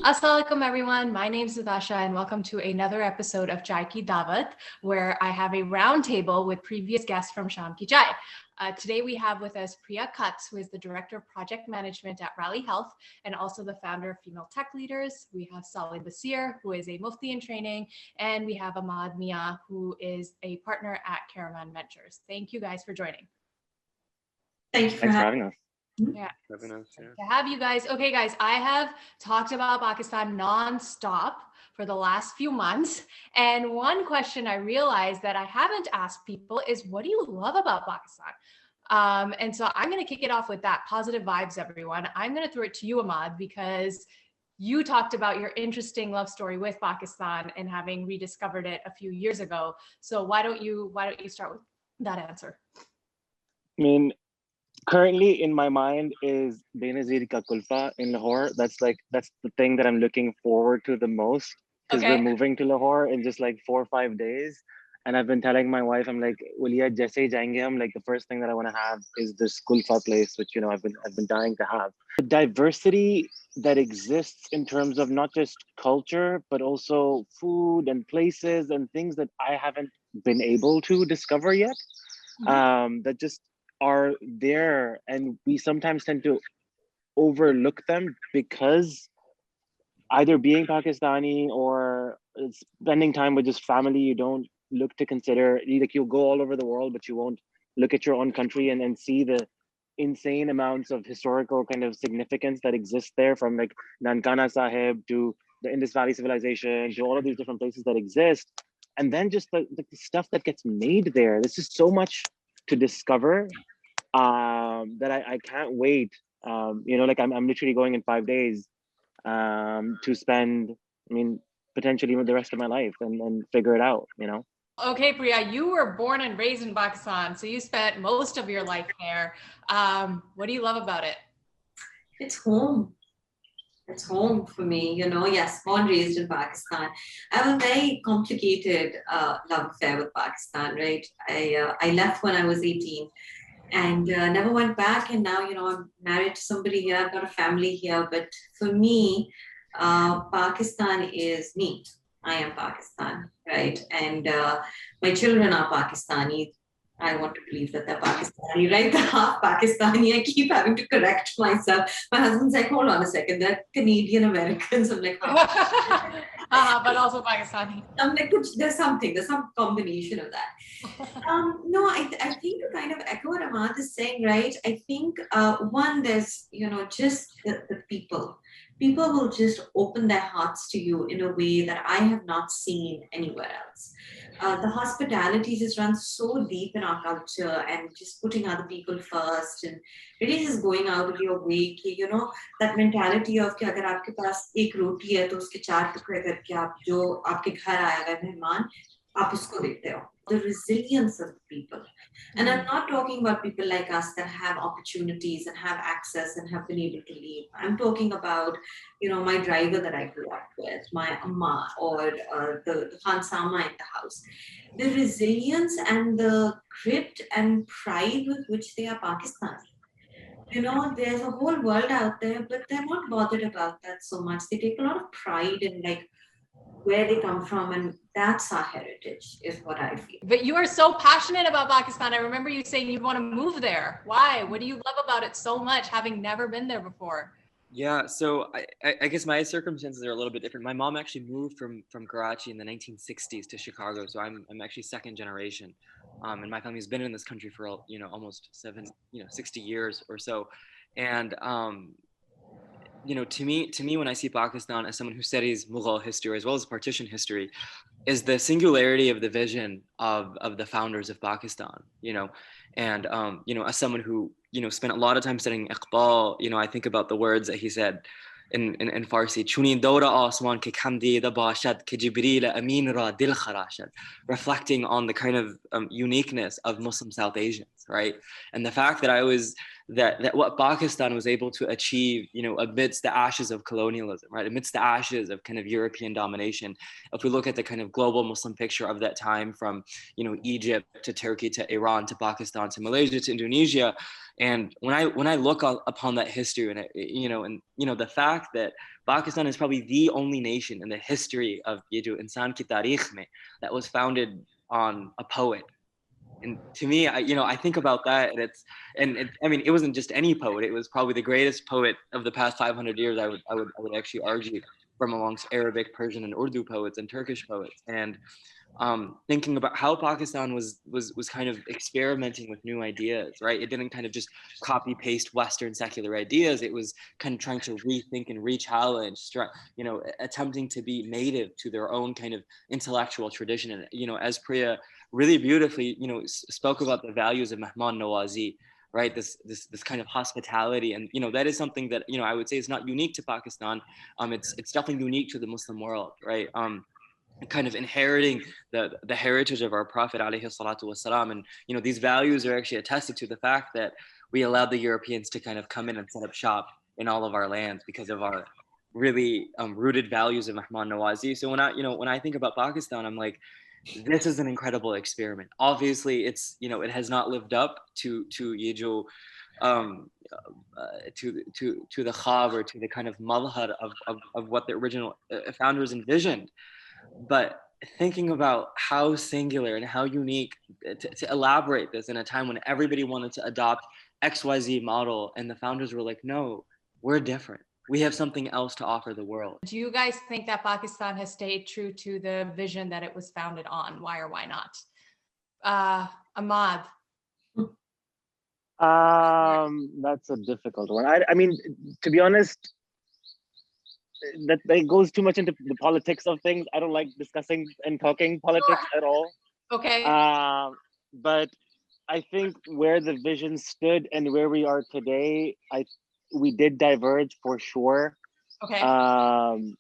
Assalamualaikum everyone, my name is Nitasha and welcome to another episode of Chai Ki Dawat, where I have a roundtable with previous guests from Shaam Ki Chai. Today we have with us Priya Kutz, who is the Director of Project Management at Rally Health and also the founder of Female Tech Leaders. We have Salim Basir, who is a Mufti in training, and we have Ahmad Mia, who is a partner at Caravan Ventures. Thank you guys for joining. Thanks for having us. Yeah. To have you guys. Okay, guys, I have talked about Pakistan nonstop for the last few months. And one question I realized that I haven't asked people is, what do you love about Pakistan? And so I'm going to kick it off with that. Positive vibes, everyone. I'm going to throw it to you, Ahmad, because you talked about your interesting love story with Pakistan and having rediscovered it a few years ago. So why don't you start with that answer? I mean, currently in my mind is Benazir Ka Kulfa in Lahore. That's the thing that I'm looking forward to the most, because we're moving to Lahore in just like 4 or 5 days. And I've been telling my wife, I'm like, Uliya, jaise hi jayenge hum, like the first thing that I want to have is this Kulfa place, which, you know, I've been dying to have. The diversity that exists in terms of not just culture, but also food and places and things that I haven't been able to discover yet, that just are there, and we sometimes tend to overlook them because either being Pakistani or spending time with just family, you don't look to consider, like, you'll go all over the world, but you won't look at your own country and see the insane amounts of historical kind of significance that exists there, from like Nankana Sahib to the Indus Valley civilization to all of these different places that exist. And then just the stuff that gets made there. There's just so much to discover that I can't wait. You know, like I'm literally going in 5 days to spend, I mean, potentially even the rest of my life and figure it out, you know? Okay, Priya, you were born and raised in Pakistan, so you spent most of your life there. What do you love about it? It's home. It's home for me, you know. Yes, born, raised in Pakistan. I have a very complicated love affair with Pakistan, right? I left when I was 18 and never went back. And now, you know, I'm married to somebody here. I've got a family here. But for me, Pakistan is me. I am Pakistan, right? And my children are Pakistani. I want to believe that they're Pakistani, right? They're half Pakistani. I keep having to correct myself. My husband's like, hold on a second, they're Canadian Americans. I'm like, but also Pakistani. I'm like, there's some combination of that. No, I think to kind of echo what Ahmad is saying, right? I think one, there's, you know, just the people. People will just open their hearts to you in a way that I have not seen anywhere else. The hospitality just runs so deep in our culture, and just putting other people first, and really just going out of your way, you know, that mentality of कि अगर आपके पास एक रोटी है तो उसके 4 टुकड़े करके आप जो आपके घर आया हुआ मेहमान आप उसको देते हो. The resilience of people. And I'm not talking about people like us that have opportunities and have access and have been able to leave. I'm talking about, you know, my driver that I grew up with, my amma, or the Khan Sama in the house. The resilience and the grit and pride with which they are Pakistani. You know, there's a whole world out there, but they're not bothered about that so much. They take a lot of pride in like where they come from, and that's our heritage, is what I feel. But you are so passionate about Pakistan. I remember you saying you'd want to move there. Why? What do you love about it so much, having never been there before? Yeah, so I guess my circumstances are a little bit different. My mom actually moved from Karachi in the 1960s to Chicago, so I'm actually second generation, and my family's been in this country for, you know, almost 60 years or so, and you know, to me, when I see Pakistan as someone who studies Mughal history as well as partition history, is the singularity of the vision of the founders of Pakistan, you know, and you know, as someone who, you know, spent a lot of time studying Iqbal, you know, I think about the words that he said in Farsi, "Chuni dawra asman ke khamdida bashad ke Jibreel amin ra dil kharashad," reflecting on the kind of uniqueness of Muslim South Asians, right? And the fact that I was that what Pakistan was able to achieve, you know, amidst the ashes of colonialism, right, amidst the ashes of kind of European domination. If we look at the kind of global Muslim picture of that time, from, you know, Egypt to Turkey to Iran to Pakistan to Malaysia to Indonesia, and when I look upon that history, and the fact that Pakistan is probably the only nation in the history of ye jo insan ki tarikh mein that was founded on a poet. And to me, I think about that, and it wasn't just any poet. It was probably the greatest poet of the past 500 years. I would actually argue, from amongst Arabic, Persian, and Urdu poets and Turkish poets. And thinking about how Pakistan was kind of experimenting with new ideas, right? It didn't kind of just copy paste Western secular ideas. It was kind of trying to rethink and re-challenge, attempting to be native to their own kind of intellectual tradition. And, as Priya really beautifully, spoke about the values of Mehman Nawazi, right? This kind of hospitality. And, that is something that, I would say is not unique to Pakistan. It's definitely unique to the Muslim world, right? Kind of inheriting the heritage of our Prophet alayhi salatu wasalam. And, these values are actually attested to the fact that we allowed the Europeans to kind of come in and set up shop in all of our lands because of our really rooted values of Mehman Nawazi. So when I think about Pakistan, I'm like, this is an incredible experiment. Obviously, it's, it has not lived up to Yejo, to the khab, or to the kind of malhar of what the original founders envisioned. But thinking about how singular and how unique, to elaborate this in a time when everybody wanted to adopt XYZ model, and the founders were like, no, we're different. We have something else to offer the world. Do you guys think that Pakistan has stayed true to the vision that it was founded on? Why or why not? Ahmad. That's a difficult one. I mean, to be honest, that goes too much into the politics of things. I don't like discussing and talking politics at all. Okay. But I think where the vision stood and where we are today, we did diverge for sure. Okay. And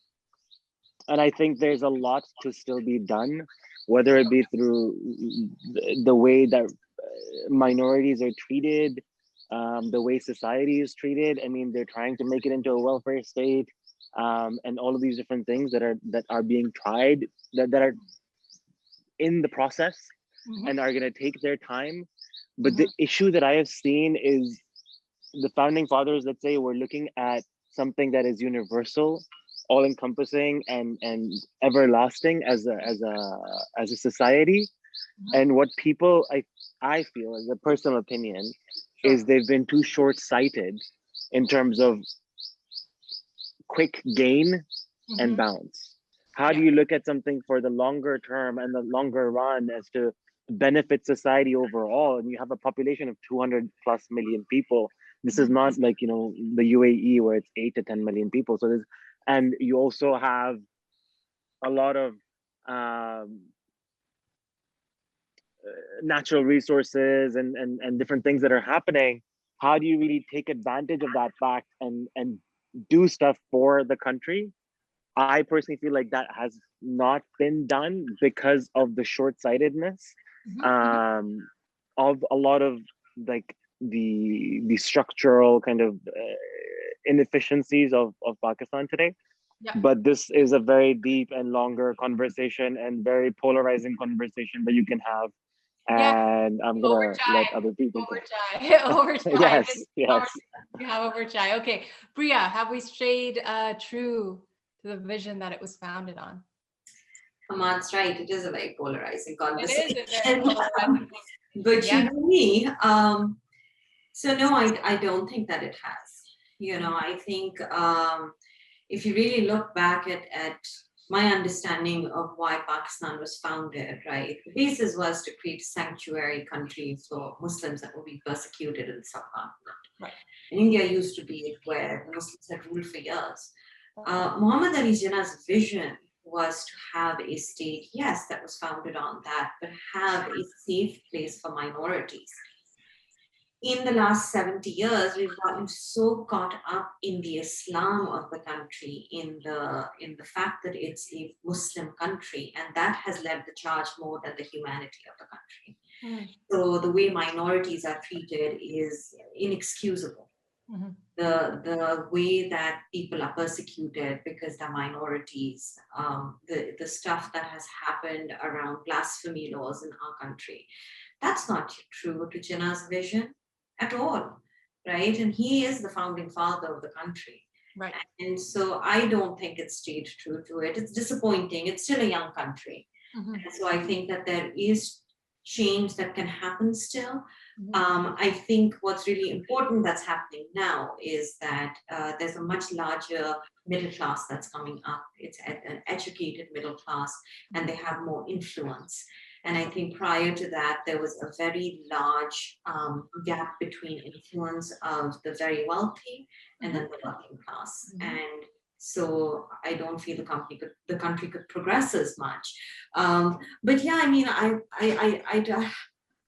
I think there's a lot to still be done, whether it be through the way that minorities are treated, the way society is treated. I mean, they're trying to make it into a welfare state, and all of these different things that are being tried, that are in the process, mm-hmm. and are going to take their time. But mm-hmm. the issue that I have seen is the founding fathers, let's say, were looking at something that is universal, all-encompassing, and everlasting as a society. Mm-hmm. And what people, I feel, as a personal opinion, sure. is they've been too short-sighted in terms of quick gain mm-hmm. and bounce. How do you look at something for the longer term and the longer run as to benefit society overall? And you have a population of 200 plus million people. This is not like, the UAE where it's 8 to 10 million people. So and you also have a lot of natural resources and different things that are happening. How do you really take advantage of that fact and do stuff for the country? I personally feel like that has not been done because of the short-sightedness mm-hmm. Of a lot of like the structural kind of inefficiencies of Pakistan today. Yeah. But this is a very deep and longer conversation and very polarizing conversation that you can have. And yeah. I'm gonna let other people over chai. Yes. You have over chai. Okay, Priya, have we stayed true to the vision that it was founded on? Ahmad's right. It is a very polarizing conversation. It is a very polarizing. But yeah. Me, so no, I don't think that it has. I think if you really look back at my understanding of why Pakistan was founded, right? The basis was to create a sanctuary country for Muslims that would be persecuted in the subcontinent. Right. And India used to be it where Muslims had ruled for years. Muhammad Ali Jinnah's vision was to have a state, yes, that was founded on that, but have a safe place for minorities. In the last 70 years, we've gotten so caught up in the Islam of the country, in the fact that it's a Muslim country, and that has led the charge more than the humanity of the country. So the way minorities are treated is inexcusable. The way that people are persecuted because they're minorities, the stuff that has happened around blasphemy laws in our country, that's not true to Jinnah's vision at all, right? And he is the founding father of the country. Right. And so I don't think it stayed true to it. It's disappointing. It's still a young country. And so I think that there is change that can happen still. I think what's really important that's happening now is that there's a much larger middle class that's coming up. It's an educated middle class, and they have more influence. And I think prior to that, there was a very large gap between influence of the very wealthy and then the working class. And so I don't feel the country could progress as much. But yeah, I mean,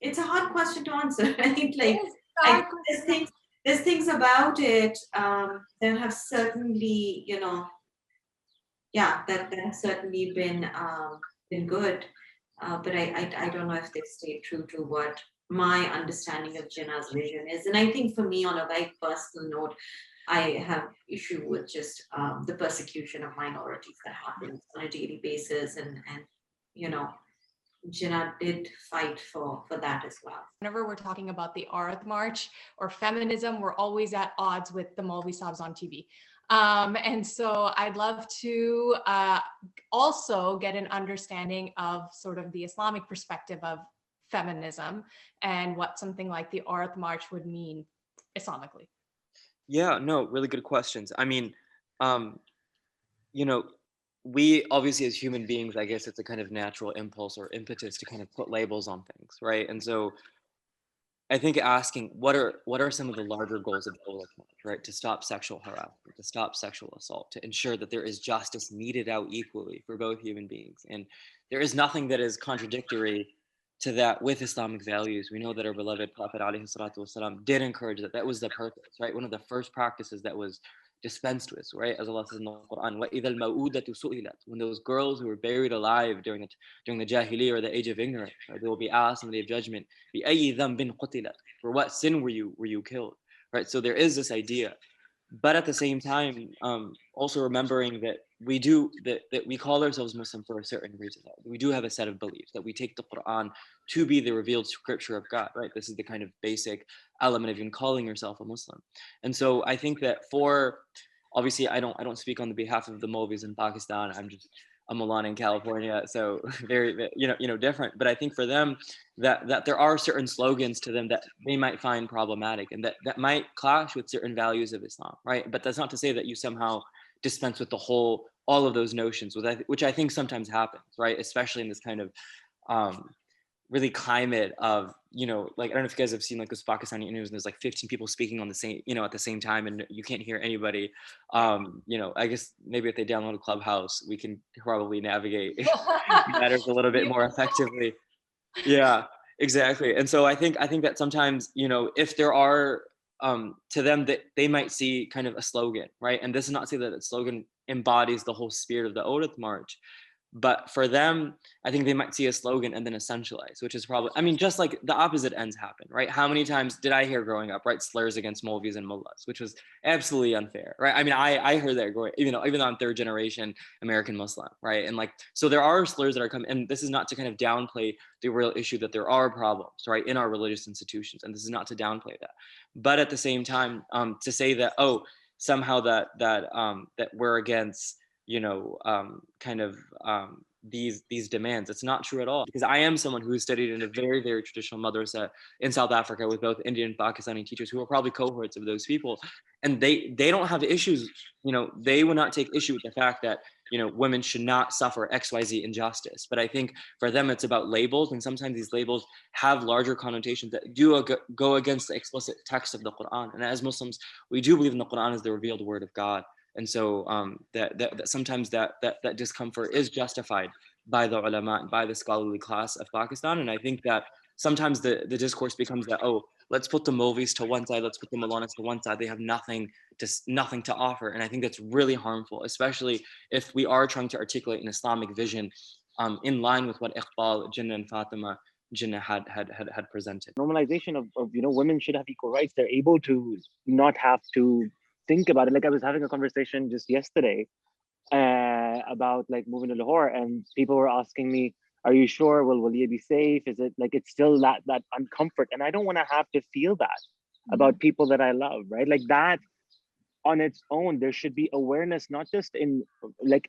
it's a hard question to answer, right? Like, there's things about it that have certainly, that have certainly been good. But I don't know if they've stayed true to what my understanding of Jinnah's vision is. And I think for me, on a very personal note, I have issue with just the persecution of minorities that happens on a daily basis, and Jinnah did fight for that as well. Whenever we're talking about the Aurat March or feminism, we're always at odds with the Maulvi Saabs on TV. And so I'd love to also get an understanding of sort of the Islamic perspective of feminism and what something like the Aurat March would mean Islamically. Yeah, no, really good questions. I mean, we obviously as human beings, I guess it's a kind of natural impulse or impetus to kind of put labels on things, right? And so I think asking what are some of the larger goals of Dawat, right? To stop sexual harassment, to stop sexual assault, to ensure that there is justice meted out equally for both human beings. And there is nothing that is contradictory to that with Islamic values. We know that our beloved Prophet ﷺ did encourage that. That was the purpose, right? One of the first practices that was dispensed with, right? As Allah says in the Quran, وَإِذَا الْمَوْءُودَةُ سُئِلَتْ, when those girls who were buried alive during the Jahiliyyah or the age of ignorance, right? They will be asked on the day of judgment, بِأَيِّ ذَنْبٍ قُتِلَتْ, for what sin were you killed, right? So there is this idea. But at the same time, also remembering that we call ourselves Muslim for a certain reason. We do have a set of beliefs, that we take the Quran to be the revealed scripture of God, right? This is the kind of basic element of even calling yourself a Muslim. And so I think that obviously I don't speak on the behalf of the Maulvis in Pakistan. I'm just a Milan in California, so very different. But I think for them that there are certain slogans to them that they might find problematic and that might clash with certain values of Islam, right? But that's not to say that you somehow dispense with all of those notions, which I think sometimes happens, right? Especially in this kind of really climate of, like, I don't know if you guys have seen like those Pakistani news and there's like 15 people speaking on the same, at the same time and you can't hear anybody. I guess maybe if they download a Clubhouse, we can probably navigate matters a little bit more effectively. Yeah, exactly. And so I think that sometimes, if there are to them that they might see kind of a slogan, right? And this is not to say that the slogan embodies the whole spirit of the Aurat March, but for them, I think they might see a slogan and then essentialize, which is probably, I mean, just like the opposite ends happen, right? How many times did I hear growing up, right? Slurs against Maulvis and mullahs, which was absolutely unfair, right? I mean, I heard that growing, even though I'm third generation American Muslim, right? And like, so there are slurs that are coming, and this is not to kind of downplay the real issue that there are problems, right, in our religious institutions. And this is not to downplay that. But at the same time, to say that, somehow that we're against, these demands. It's not true at all, because I am someone who studied in a very, very traditional madrasa in South Africa with both Indian and Pakistani teachers who are probably cohorts of those people. And they don't have issues, they would not take issue with the fact that, women should not suffer XYZ injustice. But I think for them, it's about labels. And sometimes these labels have larger connotations that do go against the explicit text of the Quran. And as Muslims, we do believe in the Quran as the revealed word of God. And so that sometimes that discomfort is justified by the ulama, by the scholarly class of Pakistan. And I think that sometimes the discourse becomes that, let's put the Maulvis to one side, let's put the Maulanas to one side. They have nothing to offer. And I think that's really harmful, especially if we are trying to articulate an Islamic vision in line with what Iqbal, Jinnah, and Fatima Jinnah had presented. Normalization of women should have equal rights. They're able to not have to think about it. Like I was having a conversation just yesterday about like moving to Lahore, and people were asking me, "Are you sure? Will you be safe? Is it like it's still that uncomfort?" And I don't want to have to feel that about people that I love, right? Like that on its own, there should be awareness, not just in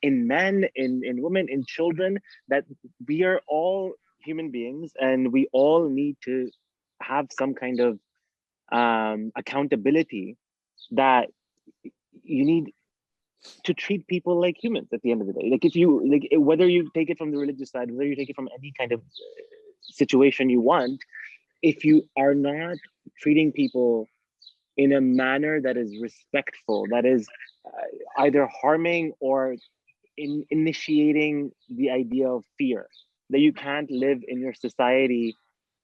men, in women, in children, that we are all human beings and we all need to have some kind of accountability, that you need to treat people like humans at the end of the day. Like if you like, whether you take it from the religious side, whether you take it from any kind of situation you want, if you are not treating people in a manner that is respectful, that is either harming or initiating the idea of fear, that you can't live in your society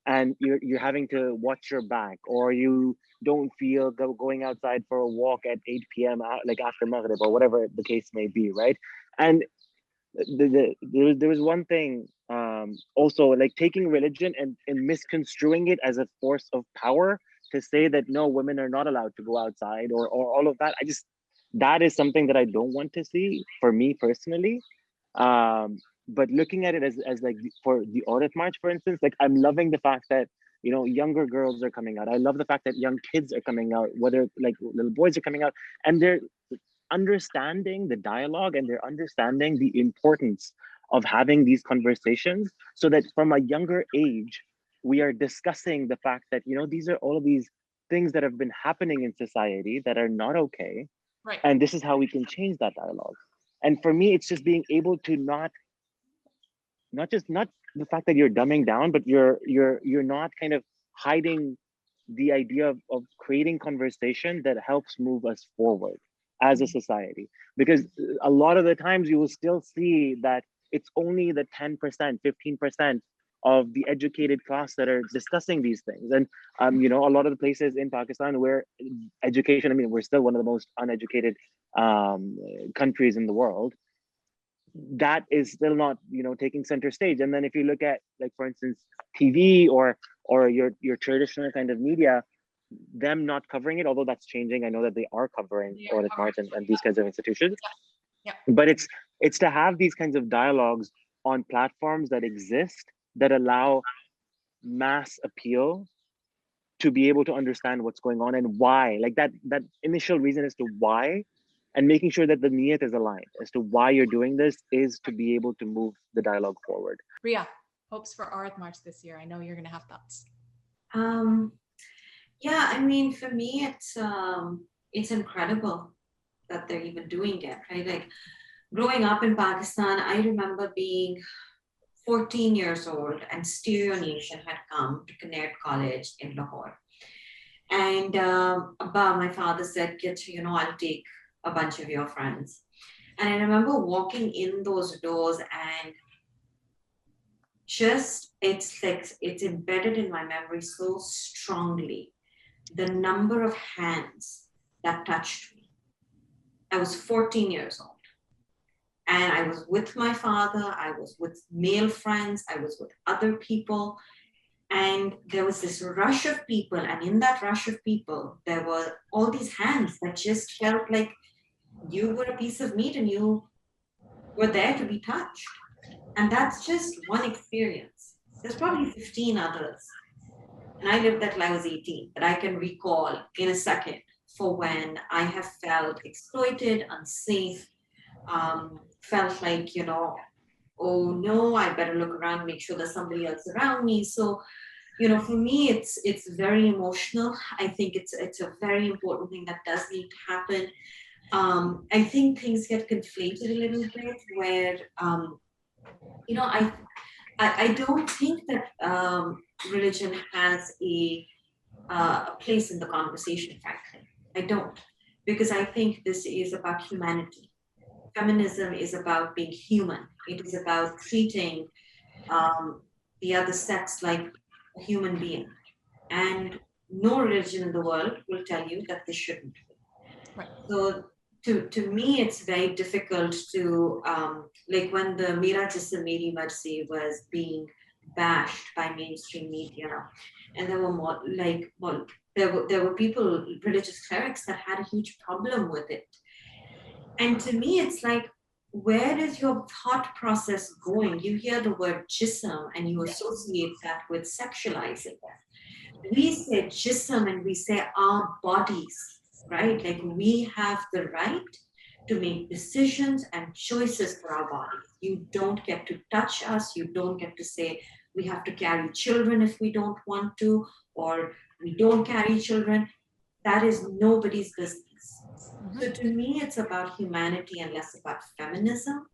and you're having to watch your back, or you don't feel going outside for a walk at 8 p.m. like after Maghrib or whatever the case may be, right? And there was one thing, also like taking religion and misconstruing it as a force of power to say that no, women are not allowed to go outside or all of that. That is something that I don't want to see for me personally. But looking at it as like for the Aurat March, for instance, like I'm loving the fact that younger girls are coming out. I love the fact that young kids are coming out, whether like little boys are coming out, and they're understanding the dialogue and they're understanding the importance of having these conversations, so that from a younger age we are discussing the fact that these are all of these things that have been happening in society that are not okay, Right. and this is how we can change that dialogue. And for me, it's just being able to not the fact that you're dumbing down, but you're not kind of hiding the idea of creating conversation that helps move us forward as a society. Because a lot of the times you will still see that it's only the 10%, 15% of the educated class that are discussing these things. And a lot of the places in Pakistan where education, I mean, we're still one of the most uneducated countries in the world, that is still not taking center stage. And then if you look at, like, for instance, TV or your traditional kind of media, them not covering it, although that's changing. I know that they are covering Audit March and these kinds of institutions. Yeah. But it's to have these kinds of dialogues on platforms that exist, that allow mass appeal to be able to understand what's going on and why, like that initial reason as to why, and making sure that the niyat is aligned as to why you're doing this is to be able to move the dialogue forward. Ria, hopes for Aurath March this year. I know you're going to have thoughts. Yeah, I mean, for me, it's incredible that they're even doing it, right? Like growing up in Pakistan, I remember being 14 years old and Stereo Nation had come to Connect College in Lahore. And my father said, I'll take a bunch of your friends. And I remember walking in those doors and just, it's embedded in my memory so strongly, the number of hands that touched me. I was 14 years old. And I was with my father, I was with male friends, I was with other people. And there was this rush of people. And in that rush of people, there were all these hands that just felt like you were a piece of meat and you were there to be touched. And that's just one experience. There's probably 15 others. And I lived that till I was 18, that I can recall in a second for when I have felt exploited, unsafe, felt like, oh no, I better look around, make sure there's somebody else around me. So, for me, it's very emotional. I think it's a very important thing that does need to happen. I think things get conflated a little bit where, I don't think that religion has a place in the conversation, frankly. I don't, because I think this is about humanity. Feminism is about being human. It is about treating the other sex like a human being. And no religion in the world will tell you that this shouldn't be. Right. So to me, it's very difficult to, like when the Mera Jism Meri Marzi was being bashed by mainstream media, and there were more like, well, there were people, religious clerics, that had a huge problem with it. And to me, it's like, where is your thought process going? You hear the word jism and you associate that with sexualizing that. We say jism and we say our bodies, right? Like we have the right to make decisions and choices for our bodies. You don't get to touch us. You don't get to say we have to carry children if we don't want to, or we don't carry children. That is nobody's business. So to me, it's about humanity and less about feminism.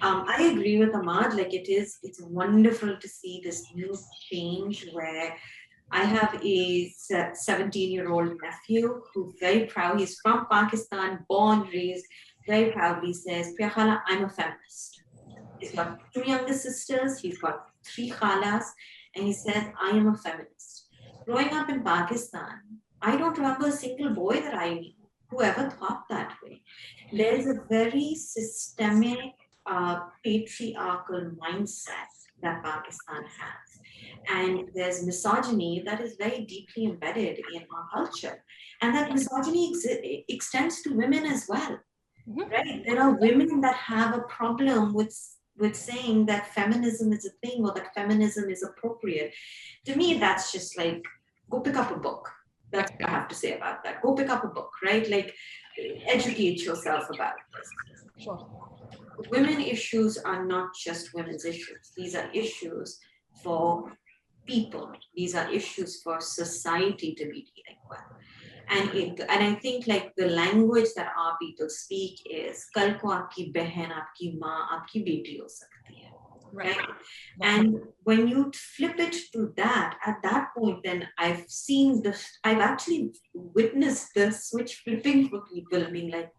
I agree with Ahmad. Like it's wonderful to see this new change where I have a 17-year-old nephew who's very proud. He's from Pakistan, born, raised, very proudly says, Priya Khala, I'm a feminist. He's got 2 younger sisters, he's got 3 khalas, and he says, I am a feminist. Growing up in Pakistan, I don't remember a single boy that I knew who ever thought that way. There's a very systemic patriarchal mindset that Pakistan has. And there's misogyny that is very deeply embedded in our culture. And that misogyny extends to women as well, right? There are women that have a problem with saying that feminism is a thing or that feminism is appropriate. To me, that's just like, go pick up a book. That's what I have to say about that. Go pick up a book, right? Like, educate yourself about this. Sure. Women issues are not just women's issues. These are issues for people. These are issues for society to be dealing with. And I think like the language that our people speak is kal ko aapki behan, aapki maa, aapki beti ho sakti hai. Right. And when you flip it to that, at that point, then I've actually witnessed the switch flipping for people being like,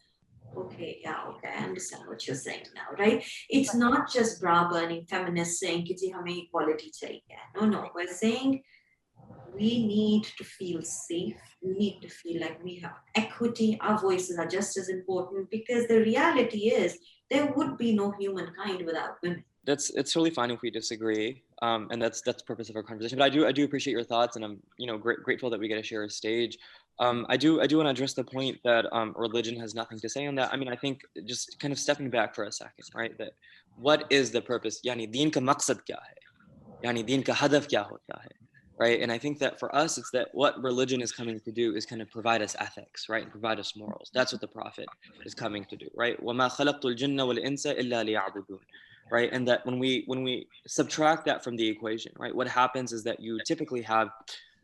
okay, yeah, okay, I understand what you're saying now, right? It's not just bra burning feminists saying, ki ji hame equality chahiye. No, we're saying we need to feel safe. We need to feel like we have equity. Our voices are just as important, because the reality is there would be no humankind without women. It's totally fine if we disagree, and that's the purpose of our conversation. But I do appreciate your thoughts, and I'm grateful that we get to share a stage. I do want to address the point that religion has nothing to say on that. I mean, I think just kind of stepping back for a second, right? That what is the purpose? Yani deen ka maqsad kya hai? Yani deen ka hadaf kya hota hai? Right? And I think that for us, it's that what religion is coming to do is kind of provide us ethics, right? And provide us morals. That's what the Prophet is coming to do, right? وَمَا خَلَقْتُ الْجِنَّ وَالْإِنسَ إِلَّا لِيَعْبُدُونَ. Right? And that when we subtract that from the equation, right, what happens is that you typically have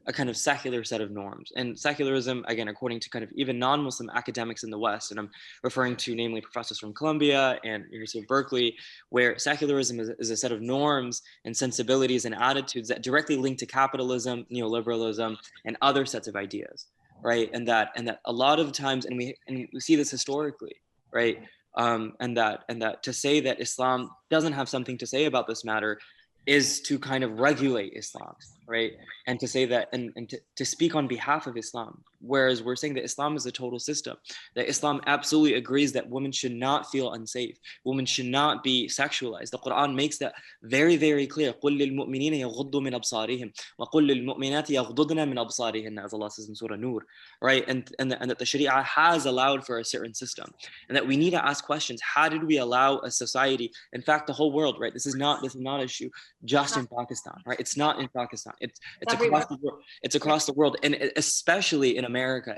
a kind of secular set of norms. And secularism, again, according to kind of even non-Muslim academics in the West, and I'm referring to namely professors from Columbia and University of Berkeley, where secularism is a set of norms and sensibilities and attitudes that directly link to capitalism, neoliberalism, and other sets of ideas, right? And that a lot of times, and we see this historically, right? And that to say that Islam doesn't have something to say about this matter is to kind of regulate Islam, right? And to say that, and to speak on behalf of Islam, whereas we're saying that Islam is a total system, that Islam absolutely agrees that women should not feel unsafe, women should not be sexualized. The Quran makes that very, very clear. قُلْ لِلْمُؤْمِنِينَ يَغُضُّوا مِنْ أَبْصَارِهِمْ وَقُلْ لِلْمُؤْمِنَاتِ يَغْضُضْنَ مِنْ أَبْصَارِهِنَّ, as Allah says in Surah Nur, right? And that the Sharia has allowed for a certain system, and that we need to ask questions. How did we allow a society, in fact, the whole world, right? This is not an issue just in Pakistan, right? It's not in Pakistan. It's across the world. It's across the world, and especially in America.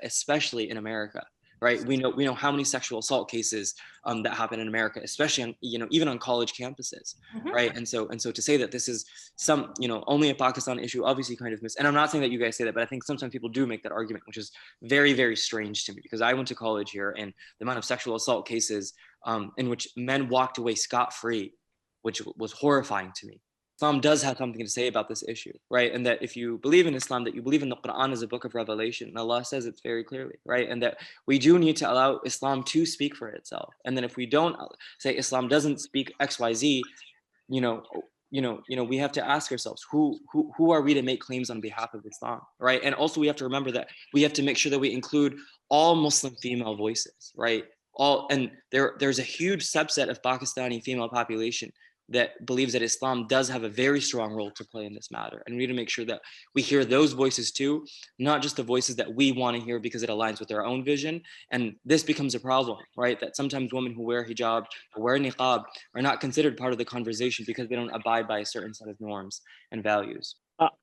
Right? We know how many sexual assault cases that happen in America, especially on, even on college campuses, right? And so to say that this is some, only a Pakistan issue, obviously kind of and I'm not saying that you guys say that, but I think sometimes people do make that argument, which is very, very strange to me, because I went to college here, and the amount of sexual assault cases in which men walked away scot-free, which was horrifying to me. Islam does have something to say about this issue, right? And that if you believe in Islam, that you believe in the Quran as a book of revelation, and Allah says it very clearly, right? And that we do need to allow Islam to speak for itself. And then if we don't say Islam doesn't speak XYZ, we have to ask ourselves, who are we to make claims on behalf of Islam, right? And also we have to remember that we have to make sure that we include all Muslim female voices, right? And there's a huge subset of Pakistani female population that believes that Islam does have a very strong role to play in this matter. And we need to make sure that we hear those voices too, not just the voices that we want to hear because it aligns with our own vision. And this becomes a problem, right? That sometimes women who wear hijab or wear niqab are not considered part of the conversation because they don't abide by a certain set of norms and values.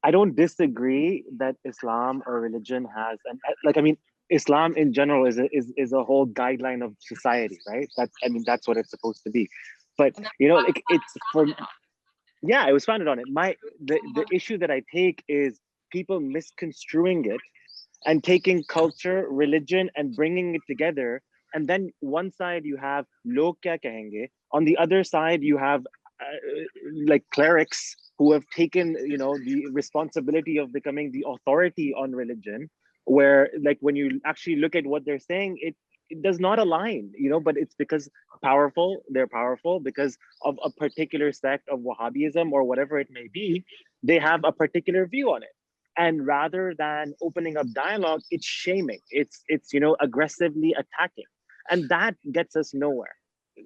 I don't disagree that Islam or religion has, and like, I mean, Islam in general is a whole guideline of society, right? That's what it's supposed to be. But like it's for, yeah, it was founded on it. The issue that I take is people misconstruing it and taking culture, religion, and bringing it together. And then one side you have log kya kahenge, on the other side you have like clerics who have taken the responsibility of becoming the authority on religion, where like when you actually look at what they're saying, it does not align, but it's because they're powerful because of a particular sect of Wahhabism or whatever it may be. They have a particular view on it, and rather than opening up dialogue, it's shaming, it's aggressively attacking, and that gets us nowhere.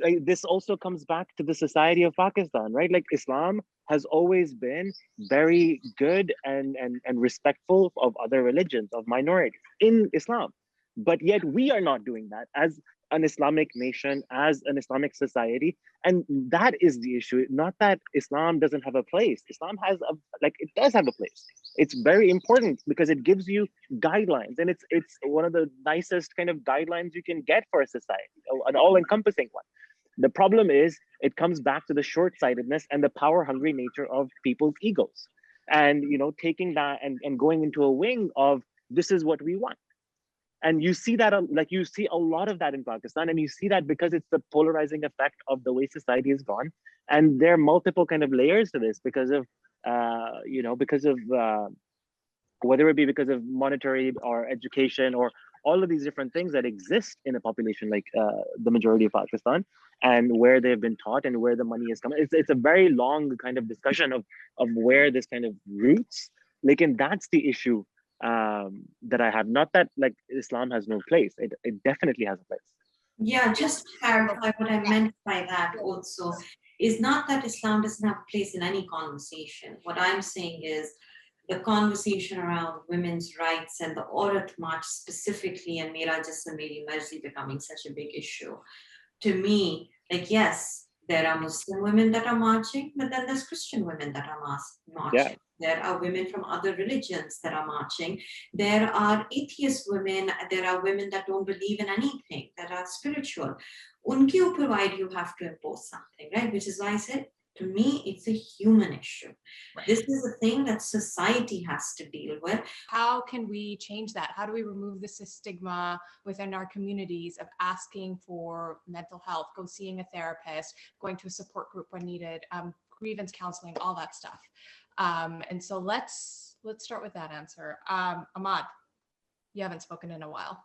Like, this also comes back to the society of Pakistan, right? Like Islam has always been very good and respectful of other religions, of minorities in Islam. But yet we are not doing that as an Islamic nation, as an Islamic society. And that is the issue. Not that Islam doesn't have a place. Islam has it does have a place. It's very important because it gives you guidelines, and it's one of the nicest kind of guidelines you can get for a society, an all-encompassing one. The problem is it comes back to the short-sightedness and the power-hungry nature of people's egos, and taking that and going into a wing of this is what we want. And you see that you see a lot of that in Pakistan, and you see that because it's the polarizing effect of the way society has gone. And there are multiple kind of layers to this because of whether it be because of monetary or education or all of these different things that exist in a population like the majority of Pakistan, and where they've been taught and where the money is coming. It's a very long kind of discussion of where this kind of roots. And that's the issue that I have. Not that like Islam has no place. It definitely has a place. Yeah, just to clarify what I meant by that also is not that Islam doesn't have a place in any conversation. What I'm saying is the conversation around women's rights and the Aurat March specifically, and Mera Jism Meri Marzi becoming such a big issue. To me, like, yes, there are Muslim women that are marching, but then there's Christian women that are marching. Yeah. There are women from other religions that are marching. There are atheist women. There are women that don't believe in anything, that are spiritual. Unke upar why do you have to impose something, right? Which is why I said, to me, it's a human issue. Right. This is a thing that society has to deal with. How can we change that? How do we remove this stigma within our communities of asking for mental health, go seeing a therapist, going to a support group when needed, grievance counseling, all that stuff? And so let's start with that answer. Ahmad, you haven't spoken in a while.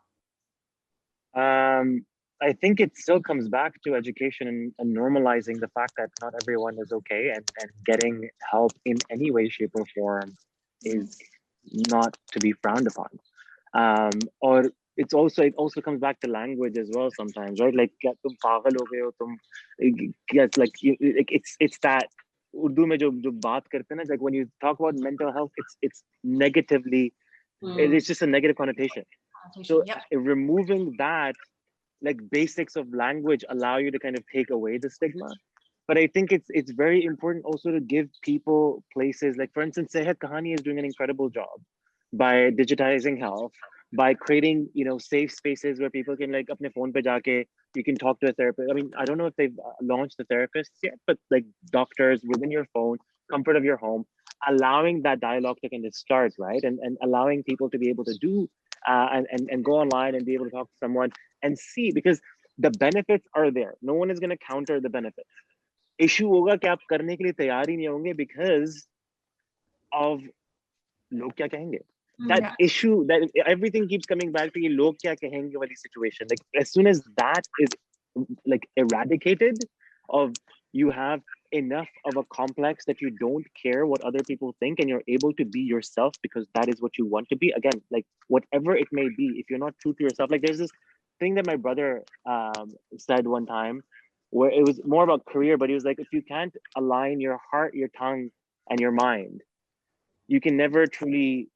I think it still comes back to education and normalizing the fact that not everyone is okay, and getting help in any way, shape, or form is not to be frowned upon. Or it also comes back to language as well sometimes, right? Like it's that Urdu mein jo baat karte na, like when you talk about mental health, it's negatively, it's just a negative connotation. So removing that, like basics of language allow you to kind of take away the stigma. But I think it's very important also to give people places, like for instance, Sehat Kahani is doing an incredible job by digitizing health, by creating safe spaces where people can like apne phone pe jaake, you can talk to a therapist. I mean, I don't know if they've launched the therapists yet, but like doctors within your phone, comfort of your home, allowing that dialogue to kind of start, right? And allowing people to be able to do and go online and be able to talk to someone and see, because the benefits are there. No one is going to counter the benefits. Issue hoga कि आप करने के लिए तैयार ही नहीं होंगे because of लोग क्या कहेंगे. That issue, that everything keeps coming back to ये लोग क्या कहेंगे वाली situation. Like as soon as that is like eradicated, of you have enough of a complex that you don't care what other people think, and you're able to be yourself because that is what you want to be. Again, like whatever it may be, if you're not true to yourself, like there's this thing that my brother said one time, where it was more about career, but he was like, if you can't align your heart, your tongue, and your mind, you can never truly,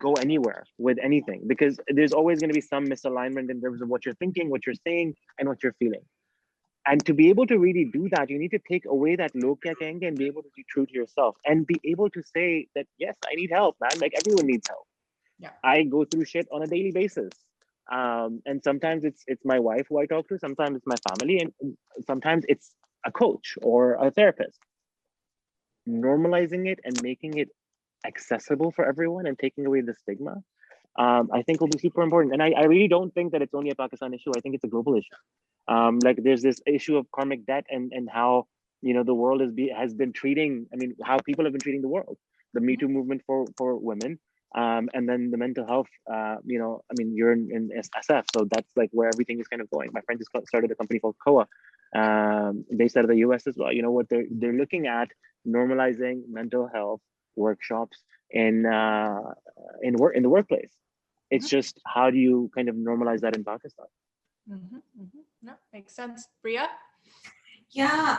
go anywhere with anything, because there's always going to be some misalignment in terms of what you're thinking, what you're saying, and what you're feeling. And to be able to really do that, you need to take away that log kya kahenge and be able to be true to yourself and be able to say that, yes, I need help, man. Like everyone needs help. Yeah. I go through shit on a daily basis. And sometimes it's my wife who I talk to, sometimes it's my family, and sometimes it's a coach or a therapist. Normalizing it and making it accessible for everyone and taking away the stigma, I think will be super important. And I really don't think that it's only a Pakistan issue. I think it's a global issue. Like there's this issue of karmic debt and how the world has been treating. I mean, how people have been treating the world. The Me Too movement for women, and then the mental health. I mean, you're in SF, so that's like where everything is kind of going. My friend just started a company called COA, based out of the US as well. You know what they're looking at normalizing mental health workshops in the workplace. It's just how do you kind of normalize that in Pakistan? No, makes sense. Priya? Yeah,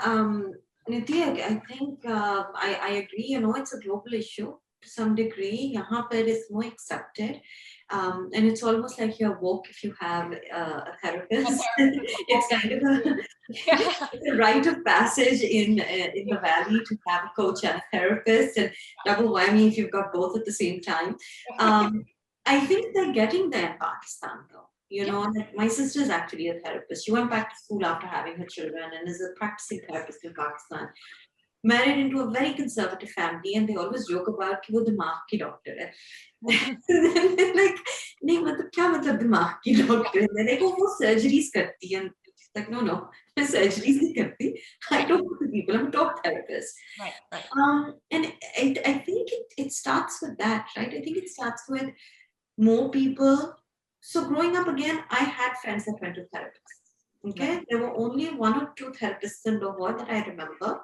Niti, I think I agree. It's a global issue to some degree. Yahan par it's more accepted. And it's almost like you're woke if you have a therapist. It's kind of it's a rite of passage in the valley to have a coach and a therapist, and double whammy if you've got both at the same time. I think they're getting there in Pakistan though. Like my sister is actually a therapist. She went back to school after having her children and is a practicing therapist in Pakistan. Married into a very conservative family, and they always joke about कि वो दिमाग की doctor है. Like, नहीं मतलब क्या मतलब दिमाग की doctor है? Like वो surgeries करती है. She's like, no, मैं surgeries नहीं करती. I talk to people. I'm a talk therapist. Right. And I think it starts with that, right? I think it starts with more people. So growing up again, I had friends that went to therapists. Okay, yeah. There were only 1 or 2 therapists in Lahore that I remember.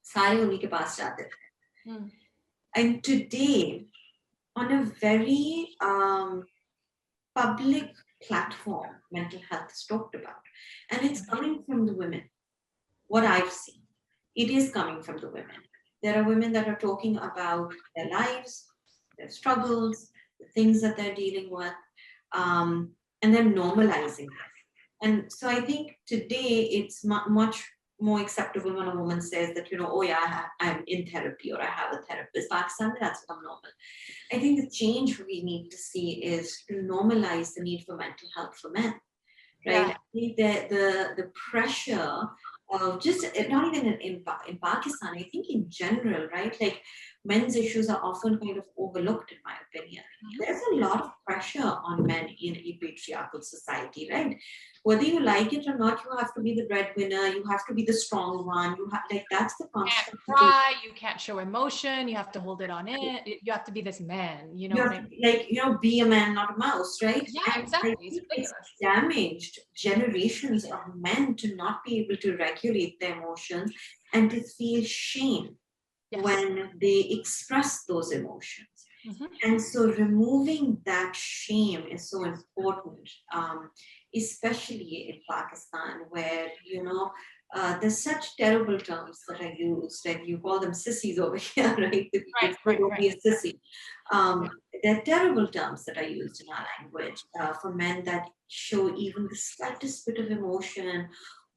सारे उन्हीं के पास जाते थे. And today, on a very public platform, mental health is talked about, and it's coming from the women. What I've seen, it is coming from the women. There are women that are talking about their lives, their struggles, the things that they're dealing with. And then normalizing it. And so I think today it's much more acceptable when a woman says that, oh yeah, I'm in therapy or I have a therapist. Pakistan, that's become normal. I think the change we need to see is to normalize the need for mental health for men, right? Yeah. I think that the pressure of just, not even in Pakistan, I think in general, right? Like men's issues are often kind of overlooked, in my opinion. There's a lot of pressure on men in a patriarchal society, right? Whether you like it or not, you have to be the breadwinner, you have to be the strong one, that's the constant. You can't cry, you can't show emotion, you have to hold it on it, you have to be this man, you know, be a man, not a mouse, right? Yeah, and exactly. It's damaged generations of men to not be able to regulate their emotions and to feel shame when they express those emotions. And so removing that shame is so important, especially in Pakistan, where, there's such terrible terms that are used, like you call them sissies over here, right? Right. Be a sissy. There are terrible terms that are used in our language for men that show even the slightest bit of emotion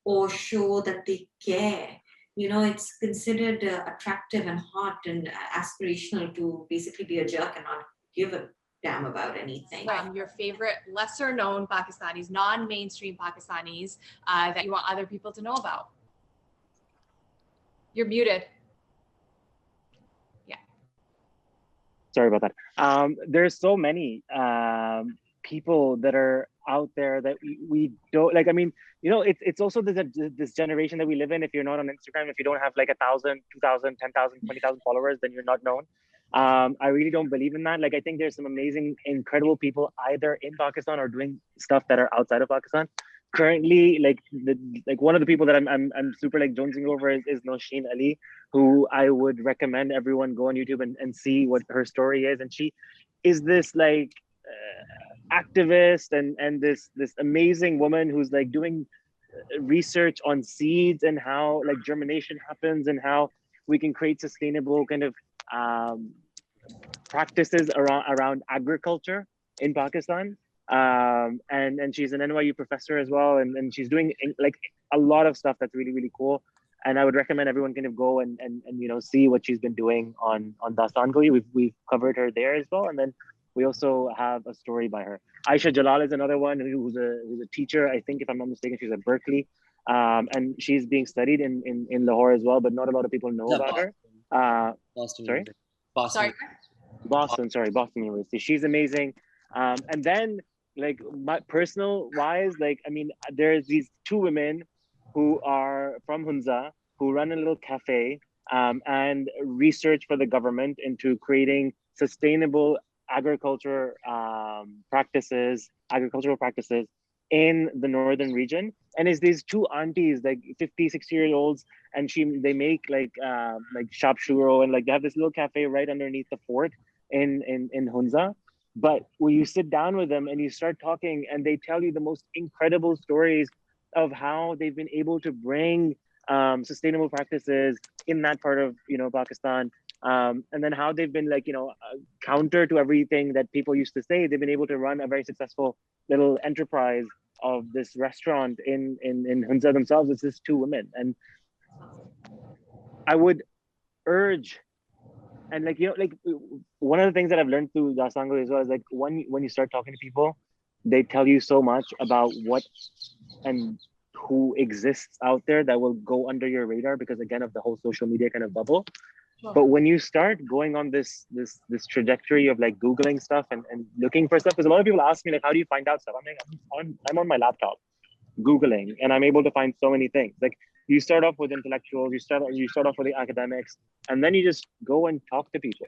or show that they care. It's considered attractive and hot and aspirational to basically be a jerk and not give a damn about anything. Your favorite lesser known Pakistanis, non-mainstream Pakistanis that you want other people to know about? You're muted. Yeah. Sorry about that. There's so many people that are out there that we don't like. I mean, it's also this generation that we live in. If you're not on Instagram, if you don't have like 1,000, 2,000, 10,000, 20,000 followers, then you're not known. I really don't believe in that. Like, I think there's some amazing, incredible people either in Pakistan or doing stuff that are outside of Pakistan. Currently, like one of the people that I'm super like jonesing over is Nosheen Ali, who I would recommend everyone go on YouTube and see what her story is. And she is this like activist and this amazing woman who's like doing research on seeds and how like germination happens and how we can create sustainable kind of practices around agriculture in Pakistan. And she's an NYU professor as well, and she's doing like a lot of stuff that's really, really cool. And I would recommend everyone kind of go and see what she's been doing on Dastan Goi. We've covered her there as well, and then we also have a story by her. Aisha Jalal is another one who's a teacher. I think, if I'm not mistaken, she's at Berkeley, and she's being studied in Lahore as well, but not a lot of people know about her. Boston. Sorry, Boston. Boston University. She's amazing. And then, like, my personal wise, like, I mean, there's these two women who are from Hunza who run a little cafe and research for the government into creating sustainable agricultural practices in the northern region. And it's these two aunties, like 50, 60-year-olds, and they make like shop shuro, and like they have this little cafe right underneath the fort in Hunza. But when you sit down with them and you start talking, and they tell you the most incredible stories of how they've been able to bring sustainable practices in that part of Pakistan, and then how they've been like counter to everything that people used to say. They've been able to run a very successful little enterprise of this restaurant in Hunza themselves. It's just two women, and I would urge. And like one of the things that I've learned through Dasango as well is like when you start talking to people, they tell you so much about what and who exists out there that will go under your radar because, again, of the whole social media kind of bubble. Sure. But when you start going on this trajectory of like Googling stuff and looking for stuff, because a lot of people ask me like, how do you find out stuff? I'm like, I'm on my laptop Googling, and I'm able to find so many things. Like, you start off with intellectuals, you start off with the academics, and then you just go and talk to people.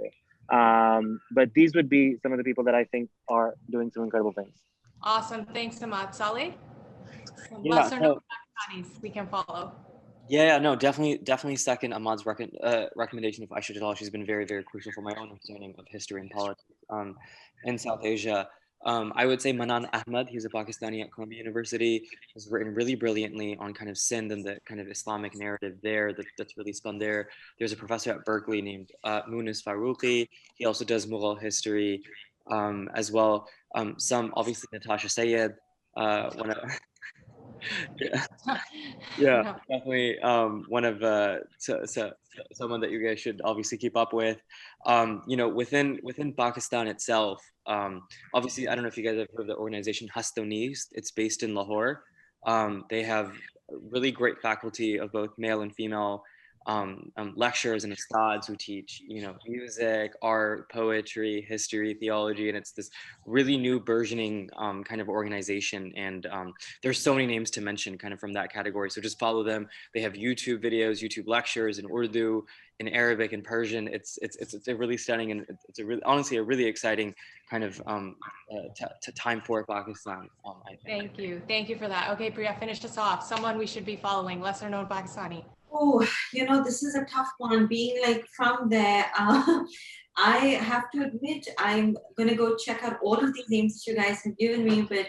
But these would be some of the people that I think are doing some incredible things. Awesome. Thanks, Ahmad. Saleh? Yeah, lesser known Pakistanis we can follow. Yeah, no, definitely second Ahmad's recommendation of Aisha Jalal. She's been very, very crucial for my own understanding of history and politics in South Asia. I would say Manan Ahmad, he's a Pakistani at Columbia University, has written really brilliantly on kind of Sindh and the kind of Islamic narrative there that's really spun there. There's a professor at Berkeley named Munis Faruqi. He also does Mughal history as well. Some, obviously, Nitasha Sayed, one of yeah, definitely one of someone that you guys should obviously keep up with. Within Pakistan itself, obviously, I don't know if you guys have heard of the organization Hastonis. It's based in Lahore. They have really great faculty of both male and female lecturers and ustads who teach, music, art, poetry, history, theology, and it's this really new burgeoning kind of organization. And there's so many names to mention kind of from that category. So just follow them. They have YouTube videos, YouTube lectures in Urdu, in Arabic, and Persian. It's a really stunning, and it's honestly a really exciting kind of time for Pakistan. I think. Thank you for that. Okay, Priya, finish us off. Someone we should be following, lesser known Pakistani. Oh, this is a tough one. Being like from there, I have to admit, I'm gonna go check out all of these names that you guys have given me, but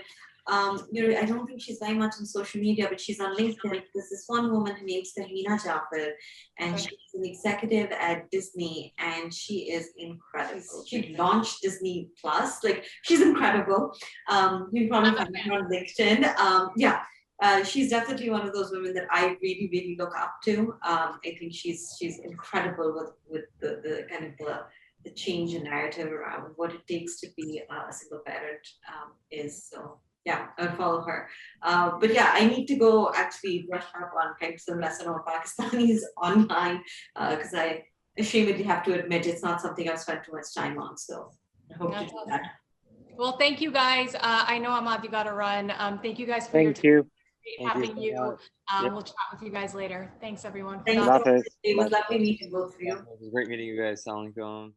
I don't think she's very much on social media, but she's on LinkedIn. There's this one woman, her name's Tahina Jaffer, and she's an executive at Disney, and she is incredible. She launched Disney Plus. Like, she's incredible. You probably find her on LinkedIn. She's definitely one of those women that I really, really look up to. I think she's incredible with the kind of the change in narrative around what it takes to be a single parent is. So yeah, I would follow her. But yeah, I need to go actually brush up on kind of some lesson on Pakistanis online because I ashamedly have to admit it's not something I've spent too much time on. So I hope to do that. Well, thank you guys. I know Ahmad, you got to run. Thank you guys for your time. Great having you. We'll chat with you guys later. Thanks, everyone. Thank you. It was lovely meeting both of you. It was great meeting you guys. Assalamu alaikum.